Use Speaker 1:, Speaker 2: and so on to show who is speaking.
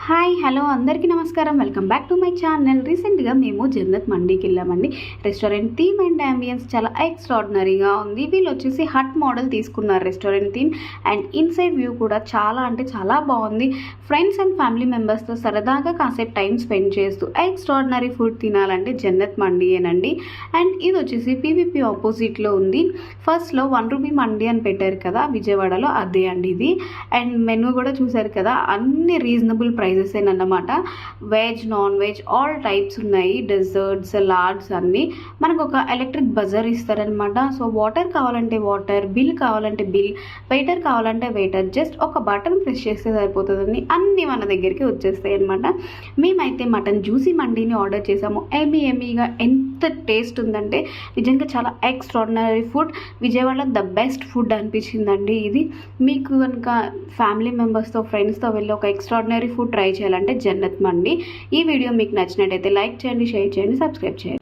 Speaker 1: Hi hello అందరికీ నమస్కారం. Welcome back to my channel. రీసెంట్గా మేము జన్నత్ మండీకి వెళ్ళామండి. రెస్టారెంట్ థీమ్ అండ్ అంబియన్స్ చాలా ఎక్స్ట్రాడినరీగా ఉంది. వీళ్ళు వచ్చేసి హట్ మోడల్ తీసుకున్నారు restaurant theme and inside view కూడా చాలా అంటే చాలా బాగుంది. ఫ్రెండ్స్ అండ్ ఫ్యామిలీ మెంబర్స్తో సరదాగా కాసేపు టైం స్పెండ్ చేస్తూ ఎక్స్ట్రాడినరీ ఫుడ్ తినాలంటే జన్నత్ మండీయేనండి. అండ్ ఇది వచ్చేసి పీవీపీ ఆపోజిట్లో ఉంది. ఫస్ట్లో 1 రూపీ మండీ అని పెట్టారు కదా విజయవాడలో, అదే అండి ఇది. అండ్ మెనూ కూడా చూసారు కదా, అన్ని రీజనబుల్ ప్రైజెస్ అన్నమాట. Veg non veg all types ఉన్నాయి. డెజర్ట్స్ సలాడ్స్ అన్నీ. మనకు ఒక ఎలక్ట్రిక్ బజర్ ఇస్తారనమాట. సో వాటర్ కావాలంటే వాటర్, బిల్ కావాలంటే బిల్, వెయిటర్ కావాలంటే వెయిటర్, జస్ట్ ఒక బటన్ ప్రెస్ చేస్తే సరిపోతుందని అన్నీ మన దగ్గరికి వచ్చేస్తాయి అనమాట. మేమైతే మటన్ జ్యూసీ మండీని ఆర్డర్ చేసాము. ఎమీగా ఎంత టేస్ట్ ఉందంటే నిజంగా చాలా extraordinary food. Vijayawada the best food అనిపించిందండి ఇది. మీకు కనుక ఫ్యామిలీ మెంబర్స్తో ఫ్రెండ్స్తో వెళ్ళి ఒక ఎక్స్ట్రాడినరీ ఫుడ్ ట్రై చేయాలంటే జన్నత్ మండీ. ఈ వీడియో మీకు నచ్చినట్టయితే లైక్ చేయండి, షేర్ చేయండి, సబ్స్క్రైబ్ చేయండి.